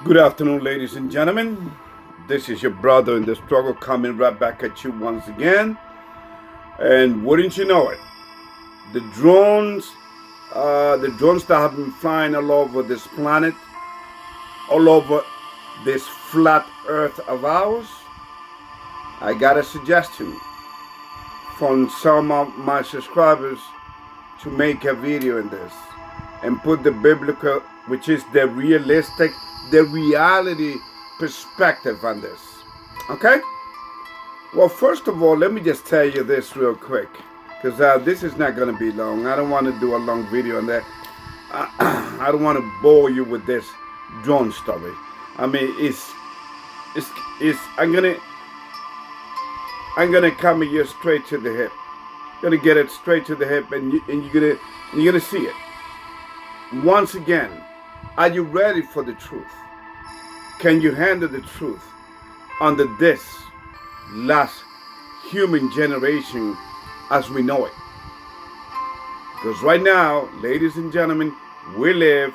Good afternoon, ladies and gentlemen. This is your brother in the struggle coming right back at you once again. And wouldn't you know it, the drones, that have been flying all over this planet, all over this flat Earth of ours. I got a suggestion from some of my subscribers to make a video in this and put the biblical, which is the realistic, the reality perspective on this. Okay? Well, first of all, let me just tell you this real quick, because this is not going to be long. I don't want to do a long video on that. I don't want to bore you with this drone story. I mean, I'm gonna come at you straight to the hip. Gonna get it straight to the hip, and you're gonna see it. Once again, are you ready for the truth? Can you handle the truth under this last human generation as we know it? Because right now, ladies and gentlemen, we live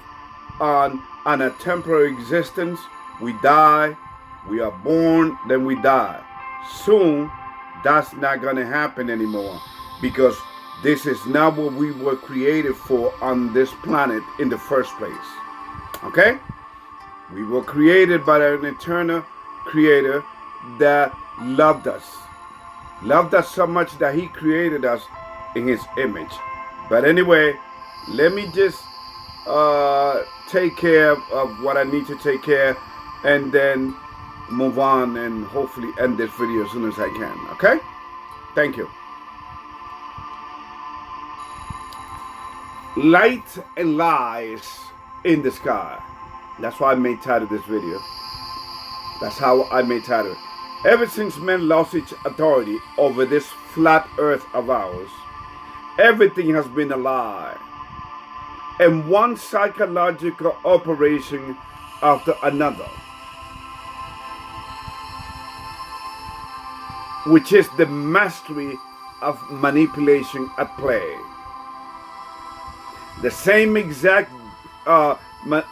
on a temporary existence. We die, we are born, then we die. Soon, that's not going to happen anymore, because this is not what we were created for on this planet in the first place. Okay? We were created by an eternal creator that loved us. Loved us so much that he created us in his image. But anyway, let me just take care of what I need to take care, and then move on and hopefully end this video as soon as I can. Okay? Thank you. Light and lies in the sky. That's why I made title this video. That's how I made title. Ever since men lost its authority over this flat earth of ours, everything has been a lie. And one psychological operation after another, which is the mastery of manipulation at play. The same exact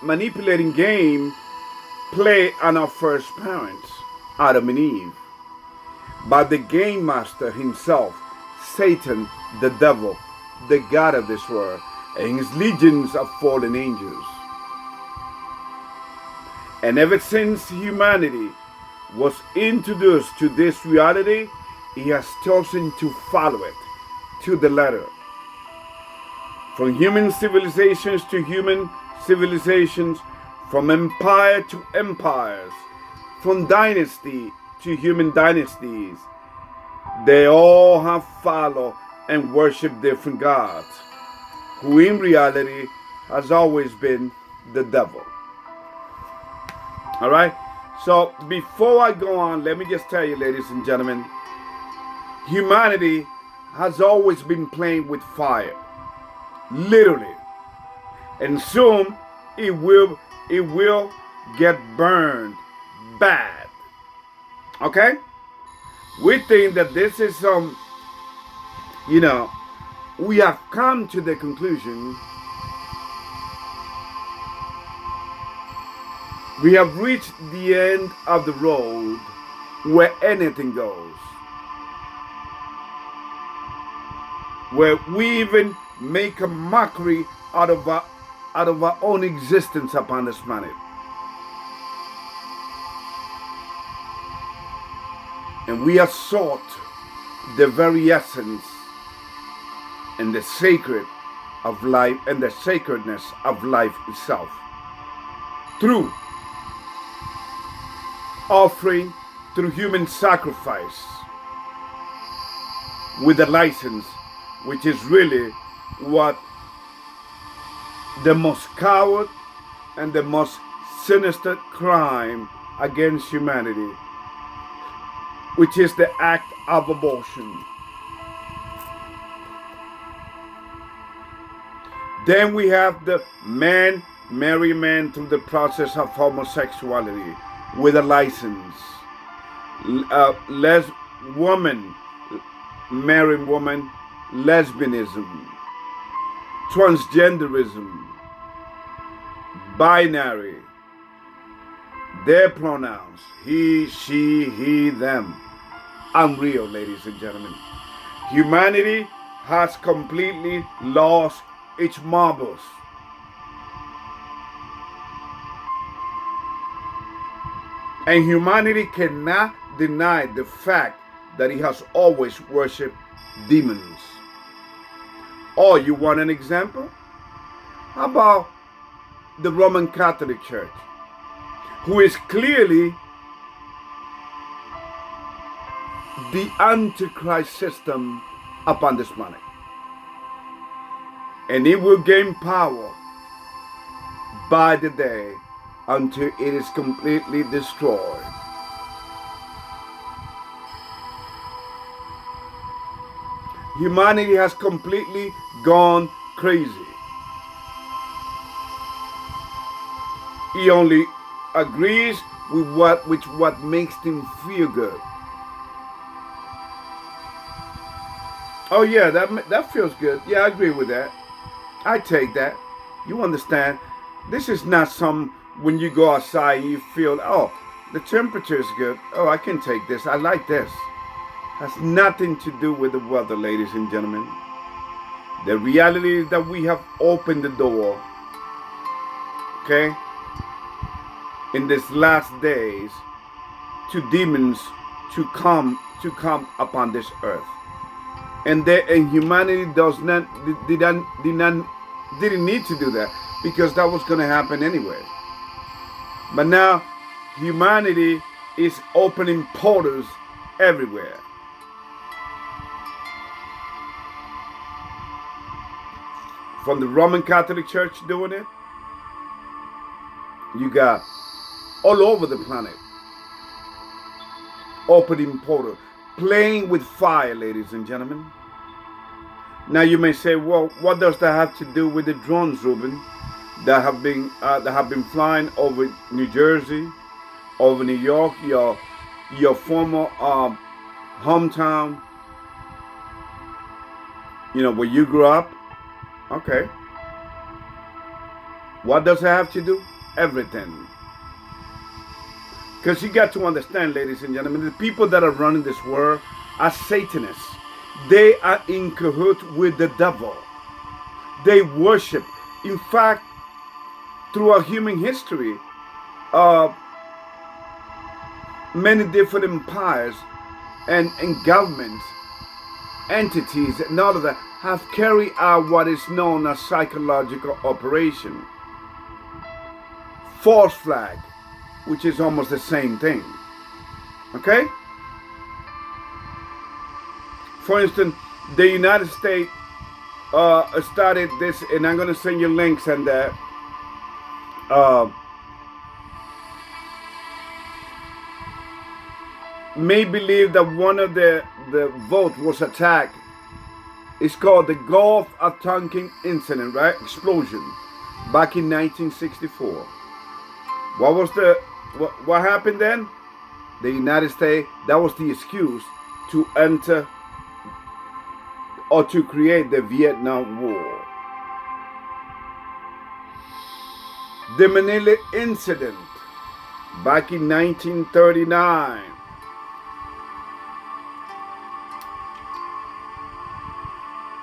manipulating game played on our first parents, Adam and Eve, by the game master himself, Satan, the devil, the god of this world, and his legions of fallen angels. And ever since humanity was introduced to this reality, he has chosen to follow it to the letter. From human civilizations to human civilizations, from empire to empires, from dynasty to human dynasties, they all have followed and worshiped different gods, who in reality has always been the devil. All right? So before I go on, let me just tell you, ladies and gentlemen, humanity has always been playing with fire, literally, and soon it will get burned bad. Okay? We think that this is we have come to the conclusion, we have reached the end of the road where anything goes, where we even make a mockery out of our own existence upon this planet. And we have sought the very essence and the sacred of life and the sacredness of life itself through offering, through human sacrifice, with a license, which is really what the most coward and the most sinister crime against humanity, which is the act of abortion. Then we have the man marry man through the process of homosexuality with a license. Woman marry woman, lesbianism, transgenderism, binary, Their pronouns, he, she, he, them. Unreal, ladies and gentlemen. Humanity has completely lost its marbles. And humanity cannot deny the fact that it has always worshipped demons. Oh, you want an example? How about the Roman Catholic Church, who is clearly the Antichrist system upon this planet? And it will gain power by the day until it is completely destroyed. Humanity has completely gone crazy. He only agrees with what makes him feel good. Oh yeah, that feels good. Yeah, I agree with that. I take that. You understand? This is not some, when you go outside you feel, oh, the temperature is good. Oh, I can take this. I like this. Has nothing to do with the weather, ladies and gentlemen. The reality is that we have opened the door, okay, in these last days, to demons to come upon this earth. And humanity didn't need to do that, because that was going to happen anyway. But now humanity is opening portals everywhere. From the Roman Catholic Church doing it, you got all over the planet opening portals, playing with fire, ladies and gentlemen. Now you may say, well, what does that have to do with the drones, Ruben, that have been flying over New Jersey, over New York, your former hometown, where you grew up? Okay. What does it have to do? Everything. Because you got to understand, ladies and gentlemen, the people that are running this world are Satanists. They are in cahoots with the devil. They worship. In fact, throughout human history, many different empires and governments, entities, and all of that have carried out what is known as psychological operation. False flag, which is almost the same thing. Okay? For instance, the United States started this, and I'm going to send you links and that. May believe that one of the votes was attacked. It's called the Gulf of Tonkin incident, right? Explosion, back in 1964. What happened then? The United States, that was the excuse to enter or to create the Vietnam War. The Manila incident, back in 1939.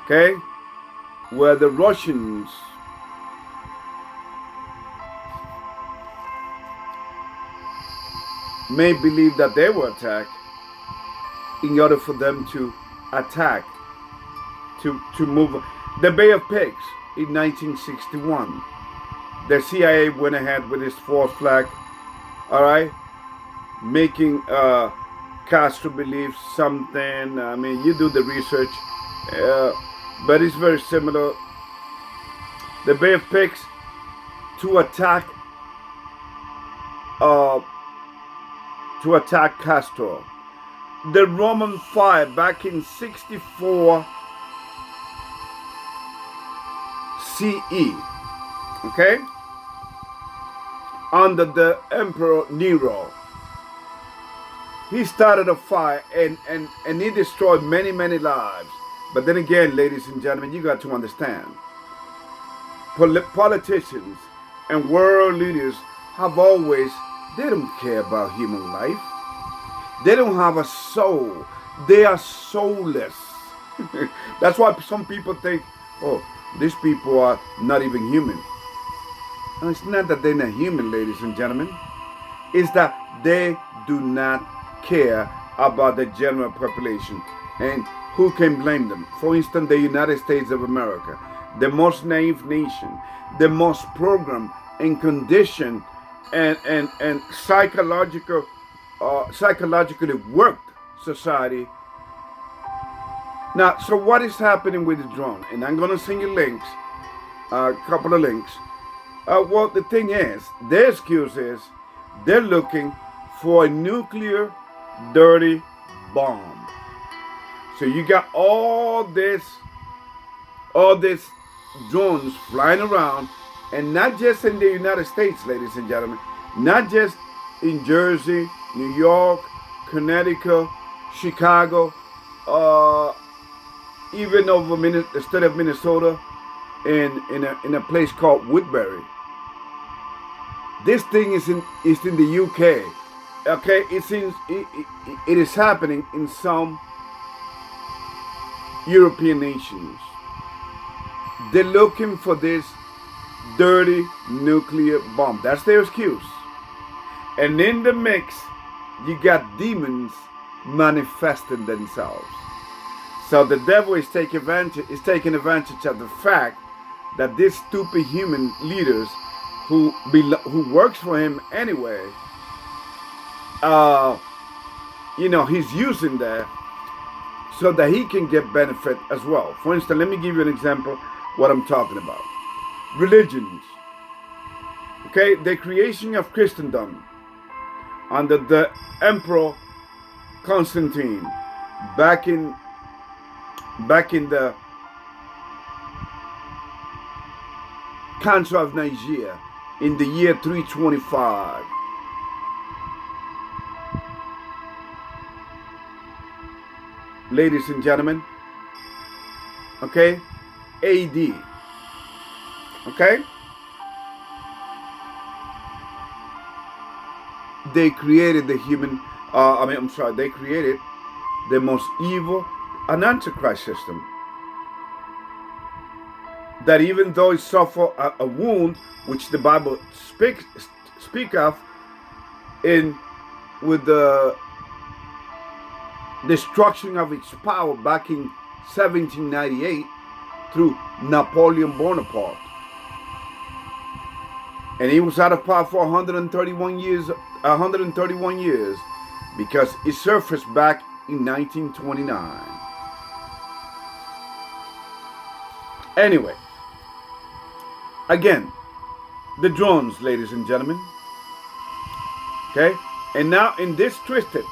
Okay, where the Russians may believe that they were attacked in order for them to attack, to move. The Bay of Pigs in 1961. The CIA went ahead with this false flag, all right, making Castro believe something. I mean, you do the research. But it's very similar. The Bay of Pigs to attack Castro. The Roman fire back in 64 CE, okay, under the Emperor Nero. He started a fire and he destroyed many lives. But then again, ladies and gentlemen, you got to understand, politicians and world leaders have always They don't care about human life. They don't have a soul. They are soulless. That's why some people think, oh, these people are not even human. And it's not that they're not human, ladies and gentlemen. It's that they do not care about the general population. And who can blame them? For instance, the United States of America, the most naive nation, the most programmed and conditioned and psychologically worked society. Now, so what is happening with the drone? And I'm going to send you links, a couple of links. Well, the thing is, their excuse is they're looking for a nuclear dirty bomb. So you got all this drones flying around, and not just in the United States, ladies and gentlemen, not just in Jersey, New York, Connecticut, Chicago, even over the state of Minnesota, in a place called Woodbury. This thing is in the UK. Okay, it is happening in some European nations. They're looking for this dirty nuclear bomb. That's their excuse. And in the mix, you got demons manifesting themselves. So the devil is taking advantage of the fact that these stupid human leaders who works for him anyway, he's using that so that he can get benefit as well. For instance, let me give you an example what I'm talking about. Religions. Okay, the creation of Christendom under the Emperor Constantine back in the Council of Nicaea in the year 325. Ladies and gentlemen, okay, AD, okay, they created the human, they created the most evil, an antichrist system. That even though it suffered a wound, which the Bible speak of, with the destruction of its power back in 1798 through Napoleon Bonaparte, and he was out of power for 131 years. 131 years, because it surfaced back in 1929. Anyway. Again, the drones, ladies and gentlemen. Okay? And now in this twisted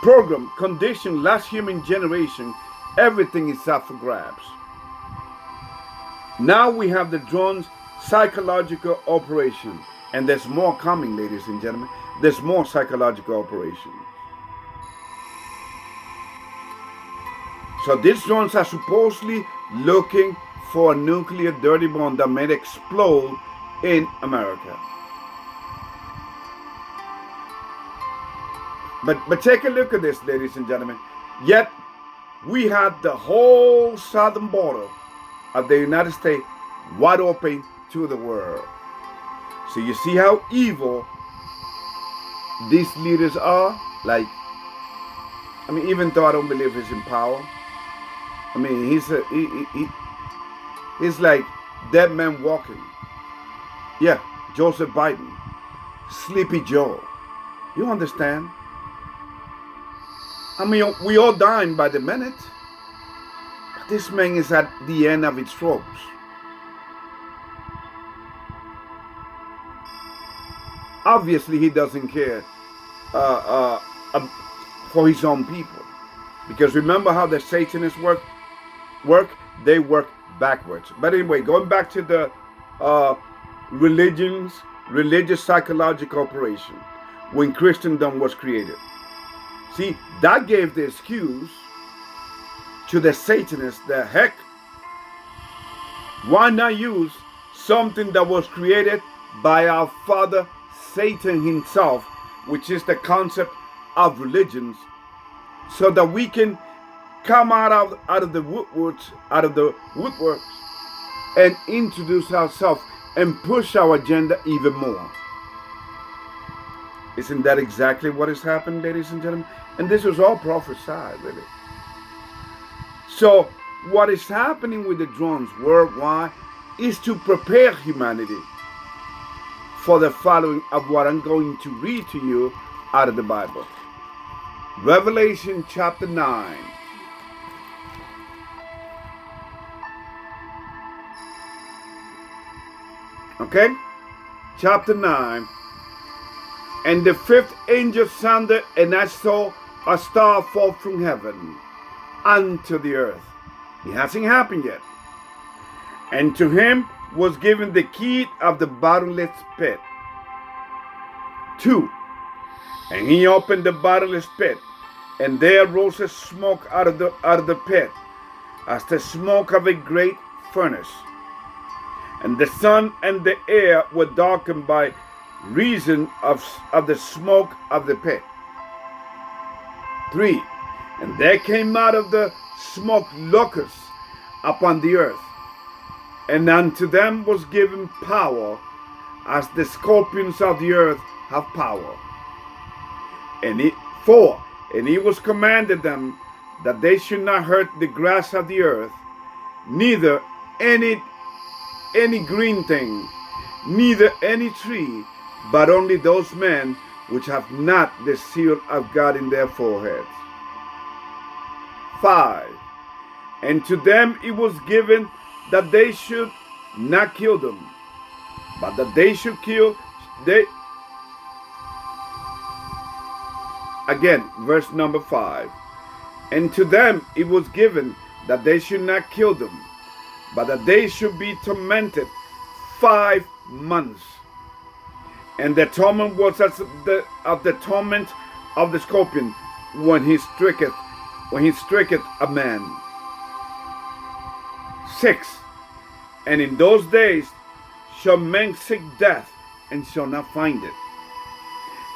program, condition, last human generation, everything is up for grabs. Now we have the drones psychological operation. And there's more coming, ladies and gentlemen. There's more psychological operations. So these drones are supposedly looking for a nuclear dirty bomb that may explode in America. But take a look at this, ladies and gentlemen. Yet we have the whole southern border of the United States wide open to the world. So you see how evil these leaders are? Like, even though I don't believe he's in power, he's like dead man walking. Yeah, Joseph Biden, Sleepy Joe. You understand? We all dying by the minute. But this man is at the end of its ropes. Obviously, he doesn't care for his own people. Because remember how the Satanists work? They work backwards. But anyway, going back to the religious psychological operation when Christendom was created. See, that gave the excuse to the Satanists that, heck, why not use something that was created by our Father Satan himself, which is the concept of religions, so that we can come out of the woodworks and introduce ourselves and push our agenda even more. Isn't that exactly what has happened, ladies and gentlemen? And this was all prophesied, really. So what is happening with the drones worldwide is to prepare humanity for the following of what I'm going to read to you out of the Bible. Revelation chapter 9. Okay? Chapter 9. And the fifth angel sounded, and I saw a star fall from heaven unto the earth. It hasn't happened yet. And to him was given the key of the bottomless pit. 2. And he opened the bottomless pit, and there rose a smoke out of the pit, as the smoke of a great furnace. And the sun and the air were darkened by reason of the smoke of the pit. 3. And there came out of the smoke locusts upon the earth, and unto them was given power, as the scorpions of the earth have power. And 4. And he was commanded them that they should not hurt the grass of the earth, neither any green thing, neither any tree, but only those men which have not the seal of God in their foreheads. 5. And to them it was given that they should not kill them, but that they should kill Again, verse number 5. And to them it was given that they should not kill them, but that they should be tormented 5 months. And the torment was as of the torment of the scorpion when he stricketh a man. 6. And in those days shall men seek death, and shall not find it,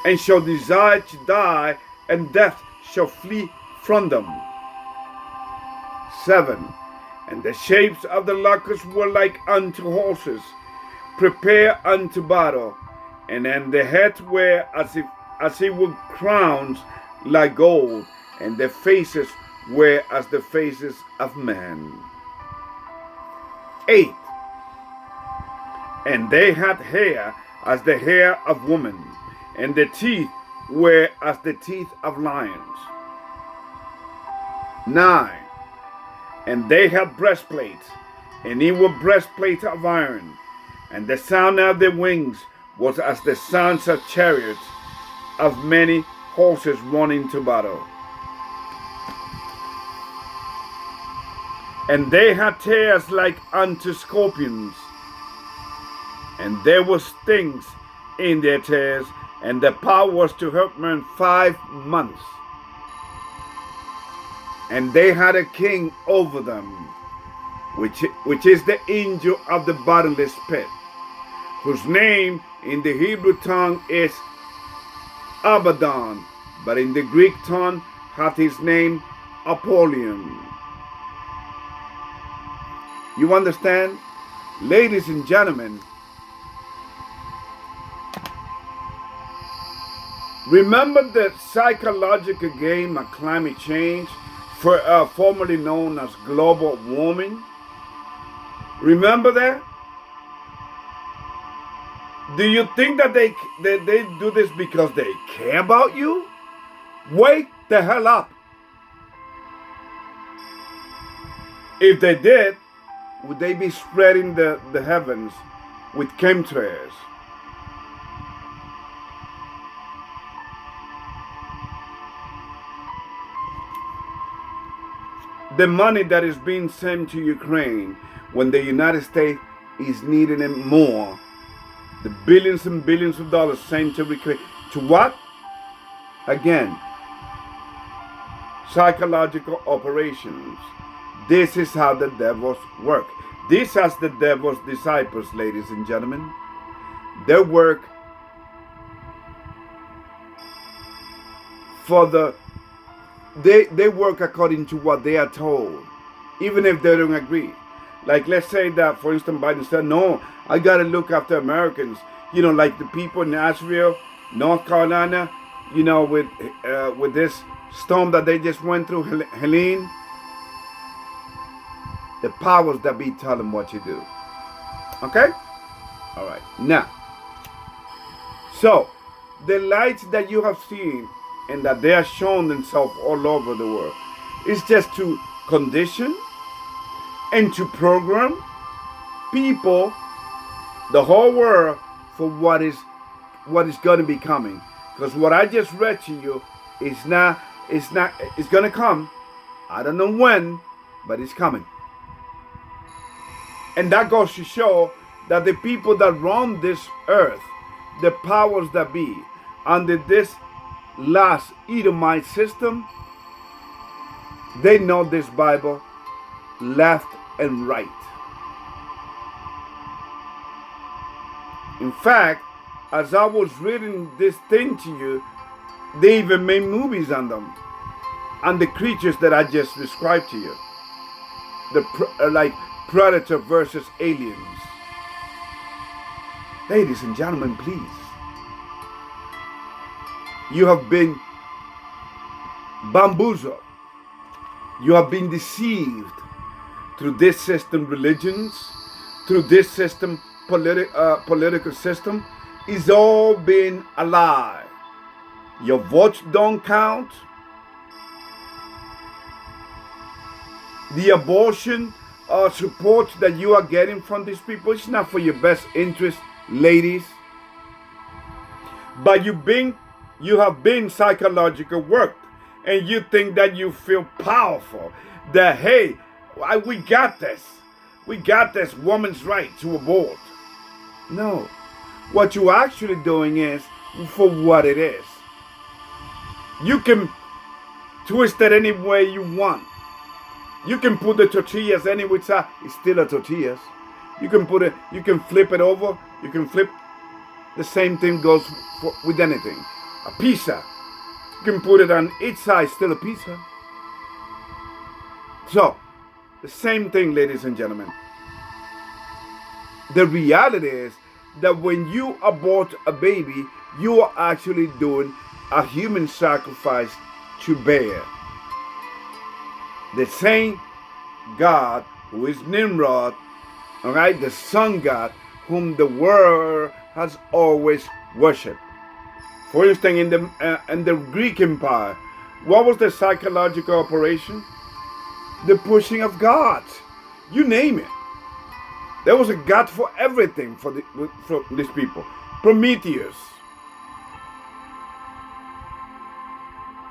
and shall desire to die, and death shall flee from them. 7. And the shapes of the locusts were like unto horses, prepared unto battle, and then the heads were as if with crowns like gold, and their faces were as the faces of men. 8. And they had hair as the hair of women, and the teeth were as the teeth of lions. 9. And they had breastplates, and it were breastplates of iron, and the sound of their wings was as the sounds of chariots of many horses running to battle. And they had tails like unto scorpions, and there were stings in their tails, and the power was to hurt men 5 months. And they had a king over them, which is the angel of the bottomless pit, whose name in the Hebrew tongue is Abaddon, but in the Greek tongue hath his name Apollyon. You understand? Ladies and gentlemen, remember the psychological game of climate change, formerly known as global warming? Remember that? Do you think that they do this because they care about you? Wake the hell up. If they did, would they be spreading the heavens with chemtrails? The money that is being sent to Ukraine when the United States is needing it more, the billions and billions of dollars sent to Ukraine, to what? Again, psychological operations. This is how the devils work. This is the devil's disciples, ladies and gentlemen. They work for the they work according to what they are told, even if they don't agree. Like, let's say that, for instance, Biden said, no, I got to look after Americans. You know, like the people in Nashville, North Carolina, you know, with this storm that they just went through, Helene. The powers that be tell them what to do. Okay? All right. Now, so the lights that you have seen and that they are shown themselves all over the world is just to condition and to program people, the whole world, for what is going to be coming. Because what I just read to you is it's going to come. I don't know when, but it's coming. And that goes to show that the people that run this earth, the powers that be, under this last Edomite system, they know this Bible left and right. In fact, as I was reading this thing to you, they even made movies on them, on the creatures that I just described to you. Like Predator versus aliens. Ladies and gentlemen, please. You have been bamboozled. You have been deceived through this system, religions, through this system, political system. It's all been a lie. Your votes don't count. The abortion support that you are getting from these people is not for your best interest, ladies. But you have been psychological worked, and you think that you feel powerful. That, hey, we got this. We got this woman's right to abort. No. What you're actually doing is for what it is. You can twist it any way you want. You can put the tortillas any which side. It's still a tortillas. You can put it. You can flip it over. You can flip. The same thing goes with anything. A pizza. You can put it on each side. Still a pizza. So, the same thing, ladies and gentlemen. The reality is that when you abort a baby, you are actually doing a human sacrifice to bear. The same God who is Nimrod, all right, the sun god, whom the world has always worshipped. For instance, in the Greek Empire, what was the psychological operation? The pushing of gods. You name it. There was a god for everything for these people. Prometheus.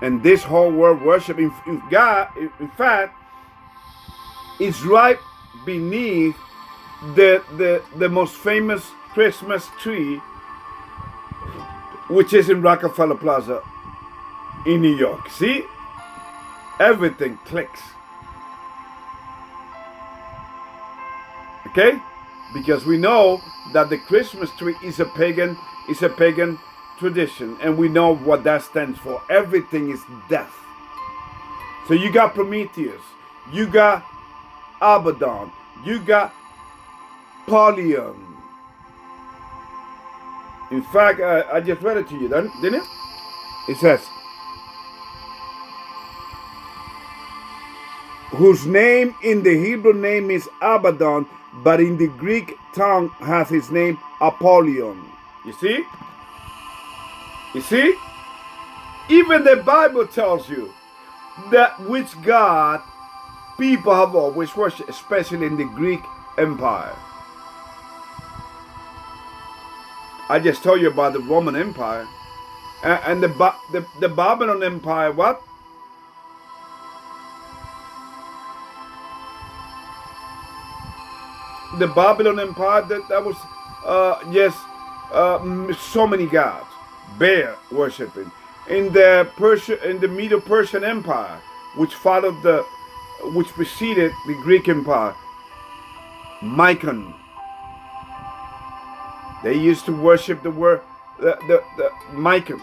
And this whole world worship in God, in fact, is right beneath the most famous Christmas tree, which is in Rockefeller Plaza in New York. See? Everything clicks. Okay? Because we know that the Christmas tree is a pagan tradition, and we know what that stands for. Everything is death. So you got Prometheus, you got Abaddon, you got Apollyon. In fact, I just read it to you, didn't it? It says, whose name in the Hebrew name is Abaddon, but in the Greek tongue has his name Apollyon. You see? You see? Even the Bible tells you that which God people have always worshipped, especially in the Greek Empire. I just told you about the Roman Empire. And the Babylon Empire, what? The Babylon Empire, that was, so many gods. Bear worshipping. In the Medo-Persian Empire, which preceded the Greek Empire, Mycon. They used to worship the Mycon.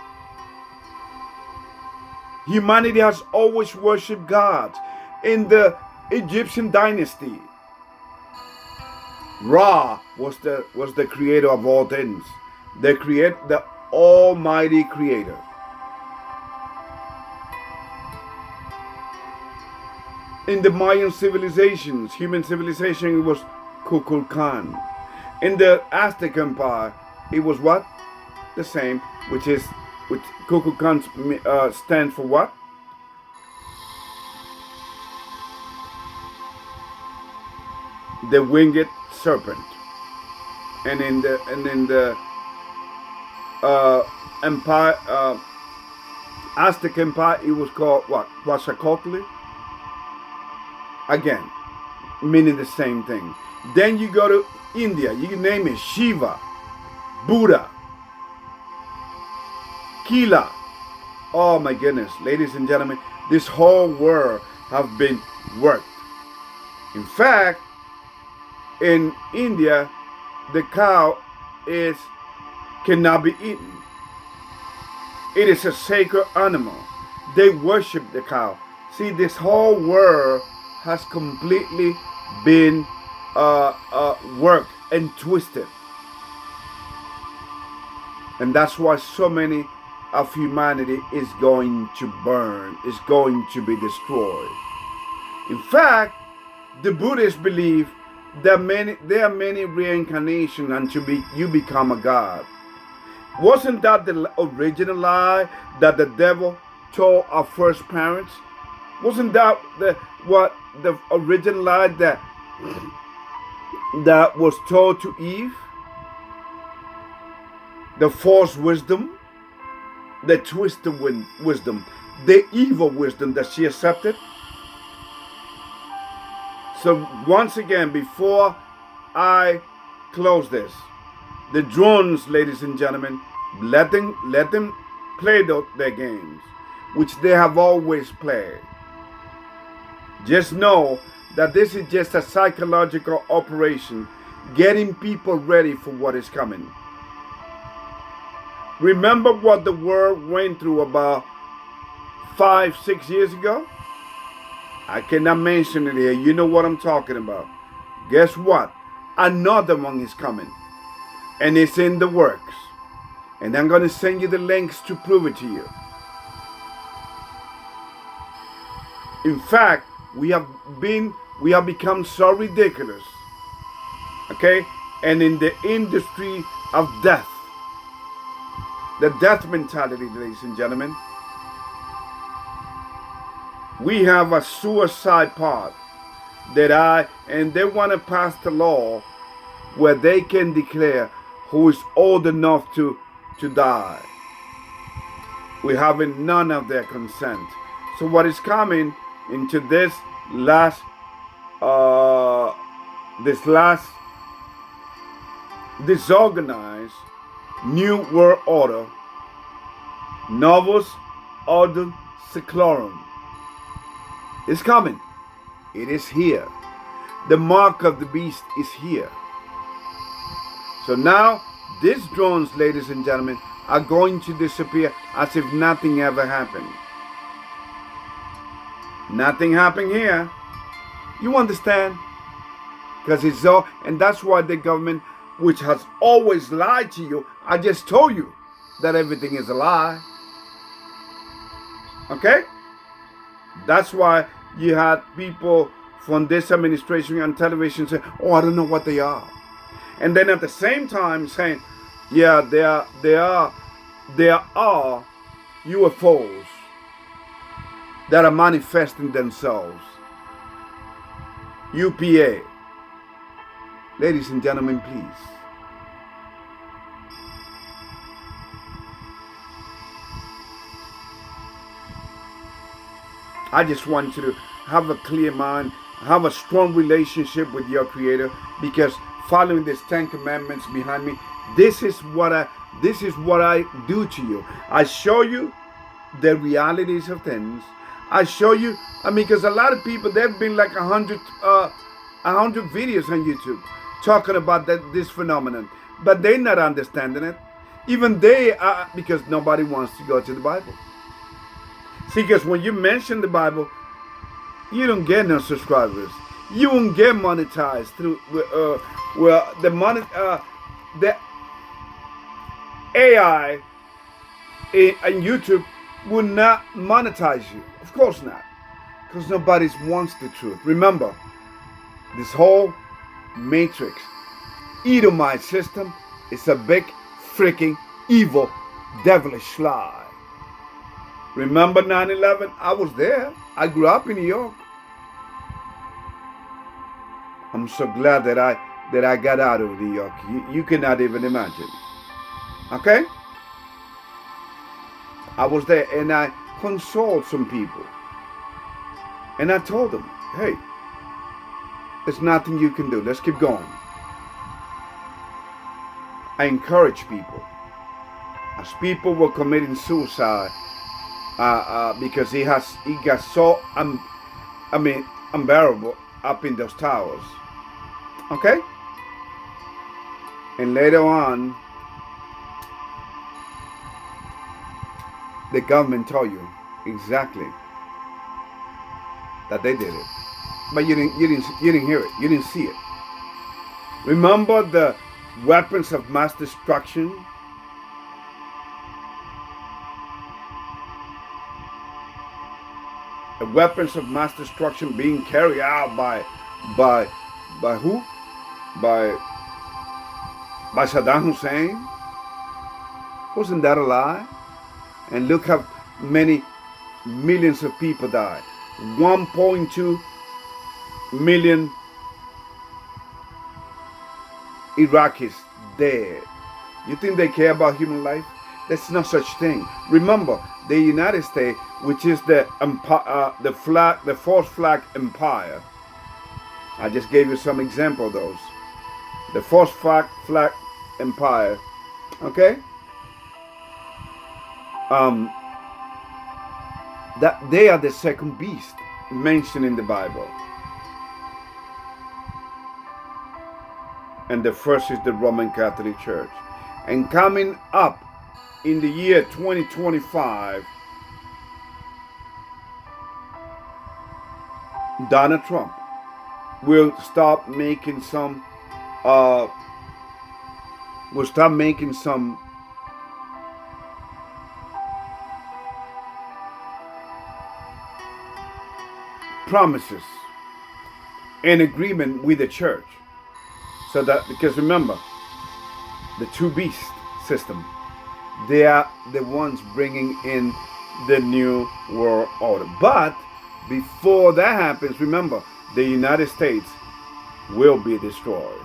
Humanity has always worshipped gods. In the Egyptian dynasty, Ra was the creator of all things. The Almighty Creator. In the Mayan civilizations, human civilization, it was Kukulkan. In the Aztec Empire, it was what? The same, which Kukulkan stands for what? The winged serpent. And in the empire, Aztec Empire, it was called what? Quetzalcoatl. Again, meaning the same thing. Then you go to India, you can name it Shiva, Buddha, Kila. Oh my goodness, ladies and gentlemen, this whole world have been worked. In fact, in India, the cow cannot be eaten. It is a sacred animal. They worship the cow. See, this whole world has completely been worked and twisted. And that's why so many of humanity is going to burn, is going to be destroyed. In fact, the Buddhists believe that there are many reincarnations until you become a god. Wasn't that the original lie that the devil told our first parents? Wasn't that the original lie that was told to Eve? The false wisdom, the twisted wisdom, the evil wisdom that she accepted. So once again, before I close this, the drones, ladies and gentlemen, let them play their games, which they have always played. Just know that this is just a psychological operation, getting people ready for what is coming. Remember what the world went through about 5-6 years ago? I cannot mention it here. You know what I'm talking about. Guess what? Another one is coming. And it's in the works. And I'm going to send you the links to prove it to you. In fact, we have become so ridiculous. Okay? And in the industry of death, the death mentality, ladies and gentlemen, we have a suicide part and they want to pass the law where they can declare who is old enough to die. We having none of their consent. So what is coming into this last disorganized New World Order, Novus Ordo Seclorum, is coming. It is here. The mark of the beast is here. So now, these drones, ladies and gentlemen, are going to disappear as if nothing ever happened. Nothing happened here. You understand? Because it's all, and that's why the government, which has always lied to you, I just told you that everything is a lie. Okay? That's why you had people from this administration on television say, oh, I don't know what they are. And then at the same time saying, yeah, there are UFOs that are manifesting themselves. UPA. Ladies and gentlemen, please. I just want you to have a clear mind, have a strong relationship with your Creator, because following these 10 commandments behind me, this is what I do to you. I show you the realities of things. I show you, because a lot of people, there have been like 100 videos on YouTube talking about this phenomenon, but they're not understanding it. Even they are, because nobody wants to go to the Bible. See, because when you mention the Bible, you don't get no subscribers. You won't get monetized through well the money the AI and YouTube will not monetize you. Of course not, because nobody wants the truth. Remember, this whole matrix Edomite system is a big freaking evil devilish lie. Remember 9/11? I was there. I grew up in New York. I'm so glad that I got out of New York. You cannot even imagine. Okay? I was there and I consoled some people. And I told them, hey, there's nothing you can do. Let's keep going. I encourage people. As people were committing suicide because he got so unbearable up in those towers. Okay? And later on, the government told you exactly that they did it, but you didn't hear it. You didn't see it. Remember the weapons of mass destruction? The weapons of mass destruction being carried out by who? By Saddam Hussein? Wasn't that a lie? And look how many millions of people died. 1.2 million Iraqis dead. You think they care about human life? There's no such thing. Remember, the United States, which is the false flag empire. I just gave you some example of those. The false flag empire. Okay? That they are the second beast mentioned in the Bible. And the first is the Roman Catholic Church. And coming up in the year 2025, Donald Trump will start making some promises in agreement with the church. So that, because remember, the two beast system, they are the ones bringing in the new world order. But before that happens, remember, the United States will be destroyed.